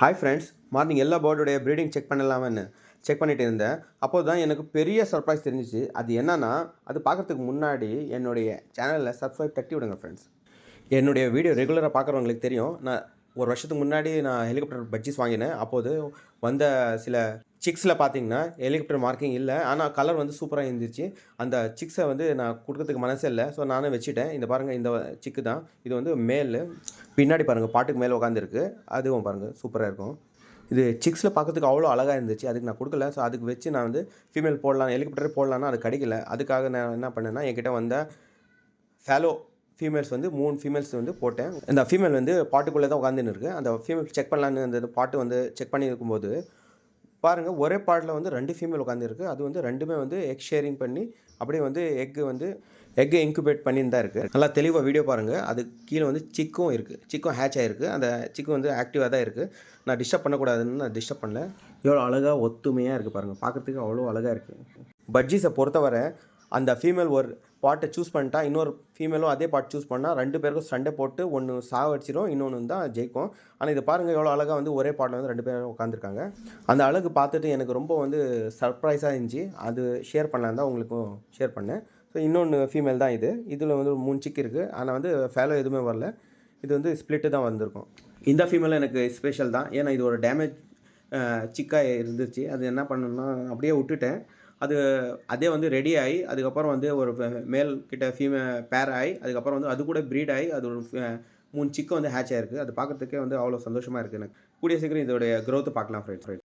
Hi friends, morning எல்லா பேர்டோடைய breeding check பண்ணலாமான்னு check பண்ணிட்டு இருந்தேன். அப்போ தான் எனக்கு பெரிய சர்ப்ரைஸ் தெரிஞ்சிச்சு. அது என்னன்னா, அது பார்க்கறதுக்கு முன்னாடி என்னுடைய சேனலில் சப்ஸ்கிரைப் தட்டி விடுங்க ஃப்ரெண்ட்ஸ். என்னுடைய வீடியோ ரெகுலராக பார்க்குறவங்களுக்கு தெரியும். நான் ஒரு வருஷத்துக்கு முன்னாடி நான் ஹெலிகாப்டர் பட்ஜீஸ் வாங்கினேன். அப்போது வந்த சில சிக்ஸில் பார்த்தீங்கன்னா, ஹெலிகாப்டர் மார்க்கிங் இல்ல. ஆனா கலர் வந்து சூப்பரா இருந்துச்சு. அந்த சிக்ஸை வந்து நான் குடுக்கறதுக்கு மனசே இல்ல. ஸோ நானும் வச்சுட்டேன். இந்த பாருங்க, இந்த சிக்கு தான். இது வந்து மேலு. பின்னாடி பாருங்க, பாட்டுக்கு மேல உட்காந்துருக்கு. அதுவும் பாருங்க சூப்பரா இருக்கும். இது சிக்ஸில் பார்க்கறதுக்கு அவ்வளோ அழகா இருந்துச்சு. அதுக்கு நான் குடுக்கல. ஸோ அதுக்கு வச்சு நான் வந்து ஃபீமேல் போடலாம், ஹெலிகாப்டரே போடலான்னா அது கிடைக்கல. அதுக்காக நான் என்ன பண்ணேன்னா, என்கிட்ட வந்த ஃபேலோ ஃபீமேல்ஸ் வந்து 3 ஃபீமேல்ஸ் வந்து போட்டேன். இந்த ஃபீமேல் வந்து பாட்டுக்குள்ளே தான் உட்காந்துன்னு இருக்கு. அந்த ஃபீமேல் செக் பண்ணலான்னு அந்த பாட்டு வந்து செக் பண்ணி இருக்கும்போது, பாருங்க ஒரே பாட்ல வந்து 2 ஃபீமேல் உட்காந்துருக்கு. அது வந்து 2மே வந்து எக் ஷேரிங் பண்ணி, அப்படியே வந்து எக் இன்குபேட் பண்ணின்னு தான் இருக்கு. நல்லா தெளிவா வீடியோ பாருங்க. அதுக்கு கீழ வந்து சிக்கும் இருக்கு. சிக்கும் ஹேட்ச் ஆயிருக்கு. அந்த சிக்கு வந்து ஆக்டிவா தான் இருக்கு. நான் டிஸ்டர்ப் பண்ணக்கூடாதுன்னு நான் டிஸ்டர்ப் பண்ணல. எவ்வளோ அழகா ஒத்துமையா இருக்கு பாருங்க. பார்க்கறதுக்கு அவ்வளோ அழகா இருக்கு. பட்ஜீஸை பொறுத்தவரை அந்த ஃபீமேல் ஒரு பாட்டை சூஸ் பண்ணிட்டா, இன்னொரு ஃபீமேலும் அதே பாட் சூஸ் பண்ணா 2 பேருக்கும் சண்டை போட்டு ஒண்ணு சாவடிச்சிரும். இன்னொன்னு தான் ஜெயிக்கும். ஆனா இத பாருங்க, எவ்வளோ அழகா வந்து ஒரே பாட்ல வந்து 2 பேரும் உட்காந்துருக்காங்க. அந்த அழகு பார்த்துட்டு எனக்கு ரொம்ப வந்து சர்ப்ரைஸா இருந்துச்சு. அது ஷேர் பண்ணலான்னு தான் உங்களுக்கும் ஷேர் பண்ணேன். ஸோ இன்னொன்னு ஃபீமேல் தான் இது. இதில வந்து 3 சிக் இருக்கு. ஆனா வந்து ஃபேலோ எதுவுமே வரல. இது வந்து ஸ்ப்ளிட்டு தான் வந்திருக்கும். இந்த ஃபீமேலும் எனக்கு ஸ்பெஷல் தான். ஏன்னா இது ஒரு டேமேஜ் சிக்கா இருந்துச்சு. அது என்ன பண்ணேன்னா, அப்படியே விட்டுட்டேன். அது அதே வந்து ரெடி ஆயி, அதுக்கப்புறம் வந்து ஒரு மேல் கிட்ட பேர் ஆயி, அதுக்கப்புறம் வந்து அது கூட ப்ரீட் ஆயி, அது ஒரு 3 சிக்கு வந்து ஹேட்ச் ஆயிருக்கு. அது பார்க்கறதுக்கே வந்து அவ்வளோ சந்தோஷமா இருக்கு எனக்கு. கூடிய சீக்கிரம் இதோடைய குரோத் பார்க்கலாம் ஃப்ரெண்ட்ஸ்.